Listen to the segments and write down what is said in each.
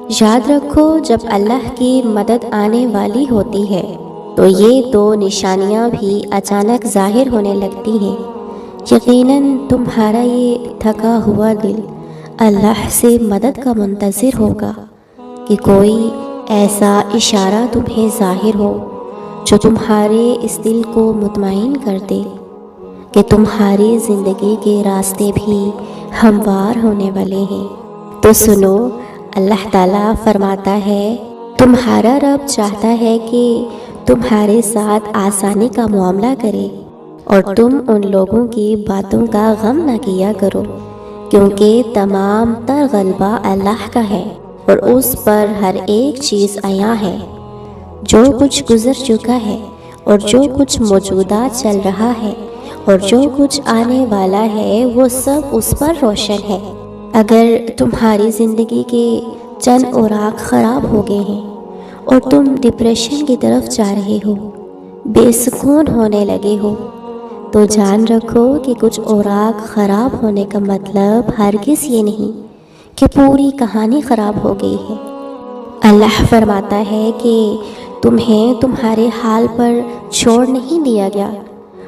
یاد رکھو جب اللہ کی مدد آنے والی ہوتی ہے تو یہ دو نشانیاں بھی اچانک ظاہر ہونے لگتی ہیں۔ یقیناً تمہارا یہ تھکا ہوا دل اللہ سے مدد کا منتظر ہوگا کہ کوئی ایسا اشارہ تمہیں ظاہر ہو جو تمہارے اس دل کو مطمئن کر دے کہ تمہاری زندگی کے راستے بھی ہموار ہونے والے ہیں۔ تو سنو، اللہ تعالیٰ فرماتا ہے، تمہارا رب چاہتا ہے کہ تمہارے ساتھ آسانی کا معاملہ کرے اور تم ان لوگوں کی باتوں کا غم نہ کیا کرو، کیونکہ تمام تر غلبہ اللہ کا ہے اور اس پر ہر ایک چیز عیاں ہے۔ جو کچھ گزر چکا ہے اور جو کچھ موجودہ چل رہا ہے اور جو کچھ آنے والا ہے وہ سب اس پر روشن ہے۔ اگر تمہاری زندگی کے چند اوراق خراب ہو گئے ہیں اور تم ڈپریشن کی طرف جا رہے ہو، بے سکون ہونے لگے ہو، تو جان رکھو کہ کچھ اوراق خراب ہونے کا مطلب ہرگز یہ نہیں کہ پوری کہانی خراب ہو گئی ہے۔ اللہ فرماتا ہے کہ تمہیں تمہارے حال پر چھوڑ نہیں دیا گیا،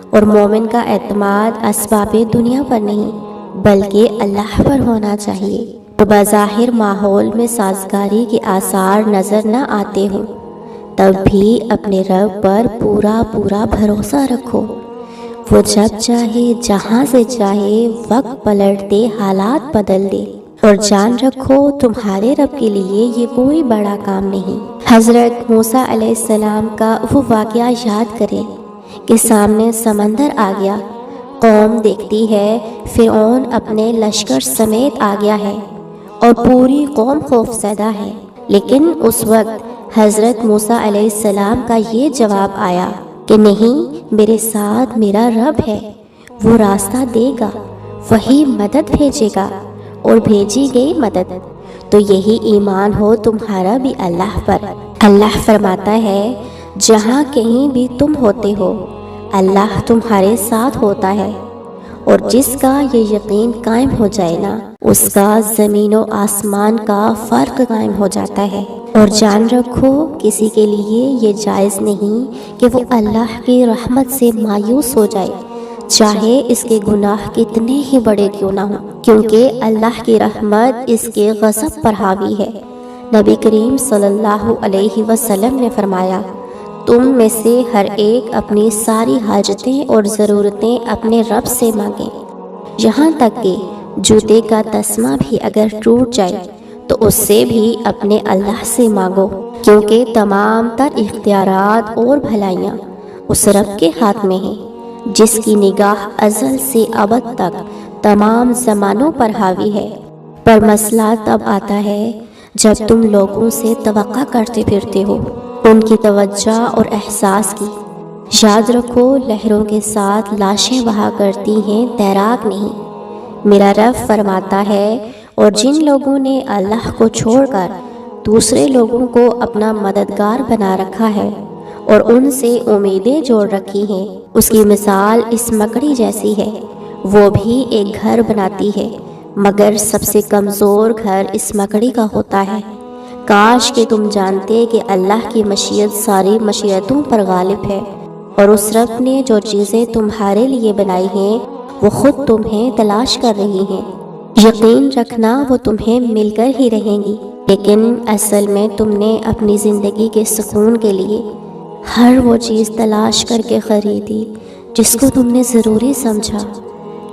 اور مومن کا اعتماد اسباب دنیا پر نہیں بلکہ اللہ پر ہونا چاہیے۔ تو بظاہر ماحول میں سازگاری کے آثار نظر نہ آتے ہوں تب بھی اپنے رب پر پورا بھروسہ رکھو۔ وہ جب چاہے جہاں سے چاہے وقت پلٹ دے، حالات بدل دے، اور جان رکھو تمہارے رب کے لیے یہ کوئی بڑا کام نہیں۔ حضرت موسیٰ علیہ السلام کا وہ واقعہ یاد کریں کہ سامنے سمندر آ گیا، قوم دیکھتی ہے فرعون اپنے لشکر سمیت آ گیا ہے اور پوری قوم خوف زدہ ہے، لیکن اس وقت حضرت موسیٰ علیہ السلام کا یہ جواب آیا کہ نہیں، میرے ساتھ میرا رب ہے، وہ راستہ دے گا، وہی مدد بھیجے گا، اور بھیجی گئی مدد۔ تو یہی ایمان ہو تمہارا بھی اللہ پر۔ اللہ فرماتا ہے، جہاں کہیں بھی تم ہوتے ہو اللہ تمہارے ساتھ ہوتا ہے، اور جس کا یہ یقین قائم ہو جائے نا، اس کا زمین و آسمان کا فرق قائم ہو جاتا ہے۔ اور جان رکھو کسی کے لیے یہ جائز نہیں کہ وہ اللہ کی رحمت سے مایوس ہو جائے، چاہے اس کے گناہ کتنے ہی بڑے کیوں نہ ہوں، کیونکہ اللہ کی رحمت اس کے غضب پر حاوی ہے۔ نبی کریم صلی اللہ علیہ وسلم نے فرمایا، تم میں سے ہر ایک اپنی ساری حاجتیں اور ضرورتیں اپنے رب سے مانگیں، یہاں تک کہ جوتے کا تسمہ بھی اگر ٹوٹ جائے تو اس سے بھی اپنے اللہ سے مانگو، کیونکہ تمام تر اختیارات اور بھلائیاں اس رب کے ہاتھ میں ہیں جس کی نگاہ ازل سے ابد تک تمام زمانوں پر حاوی ہے۔ پر مسئلہ تب آتا ہے جب تم لوگوں سے توقع کرتے پھرتے ہو ان کی توجہ اور احساس کی۔ یاد رکھو لہروں کے ساتھ لاشیں بہا کرتی ہیں، تیراک نہیں۔ میرا رب فرماتا ہے، اور جن لوگوں نے اللہ کو چھوڑ کر دوسرے لوگوں کو اپنا مددگار بنا رکھا ہے اور ان سے امیدیں جوڑ رکھی ہیں، اس کی مثال اس مکڑی جیسی ہے۔ وہ بھی ایک گھر بناتی ہے، مگر سب سے کمزور گھر اس مکڑی کا ہوتا ہے۔ کاش کہ تم جانتے کہ اللہ کی مشیت ساری مشیتوں پر غالب ہے، اور اس رب نے جو چیزیں تمہارے لیے بنائی ہیں وہ خود تمہیں تلاش کر رہی ہیں۔ یقین رکھنا وہ تمہیں مل کر ہی رہیں گی، لیکن اصل میں تم نے اپنی زندگی کے سکون کے لیے ہر وہ چیز تلاش کر کے خریدی جس کو تم نے ضروری سمجھا،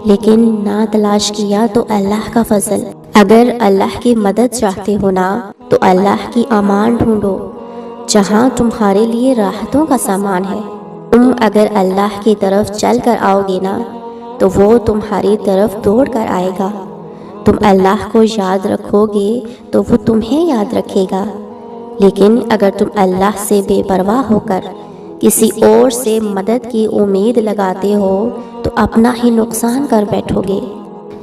لیکن نہ تلاش کیا تو اللہ کا فضل۔ اگر اللہ کی مدد چاہتے ہو نا تو اللہ کی امان ڈھونڈو جہاں تمہارے لیے راحتوں کا سامان ہے۔ تم اگر اللہ کی طرف چل کر آؤ گے نا تو وہ تمہاری طرف دوڑ کر آئے گا۔ تم اللہ کو یاد رکھو گے تو وہ تمہیں یاد رکھے گا، لیکن اگر تم اللہ سے بے پرواہ ہو کر کسی اور سے مدد کی امید لگاتے ہو تو اپنا ہی نقصان کر بیٹھو گے،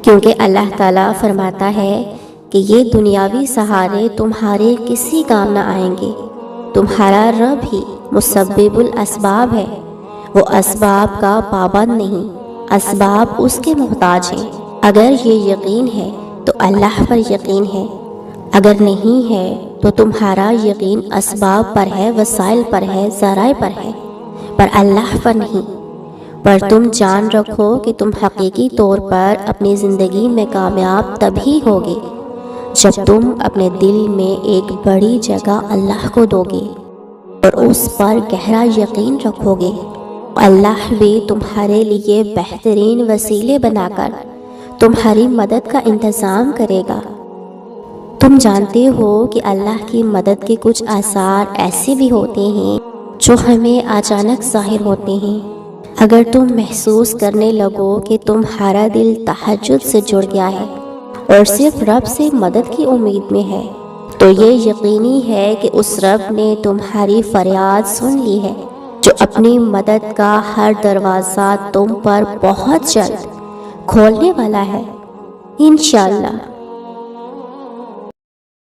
کیونکہ اللہ تعالیٰ فرماتا ہے کہ یہ دنیاوی سہارے تمہارے کسی کام نہ آئیں گے، تمہارا رب ہی مسبب الاسباب ہے، وہ اسباب کا پابند نہیں، اسباب اس کے محتاج ہیں۔ اگر یہ یقین ہے تو اللہ پر یقین ہے، اگر نہیں ہے تو تمہارا یقین اسباب پر ہے، وسائل پر ہے، ذرائع پر ہے، پر اللہ پر نہیں۔ پر تم جان رکھو کہ تم حقیقی طور پر اپنی زندگی میں کامیاب تبھی ہوگے جب تم اپنے دل میں ایک بڑی جگہ اللہ کو دو گے اور اس پر گہرا یقین رکھو گے۔ اللہ بھی تمہارے لیے بہترین وسیلے بنا کر تمہاری مدد کا انتظام کرے گا۔ تم جانتے ہو کہ اللہ کی مدد کے کچھ آثار ایسے بھی ہوتے ہیں جو ہمیں اچانک ظاہر ہوتے ہیں۔ اگر تم محسوس کرنے لگو کہ تمہارا دل تہجد سے جڑ گیا ہے اور صرف رب سے مدد کی امید میں ہے، تو یہ یقینی ہے کہ اس رب نے تمہاری فریاد سن لی ہے، جو اپنی مدد کا ہر دروازہ تم پر بہت جلد کھولنے والا ہے، انشاءاللہ۔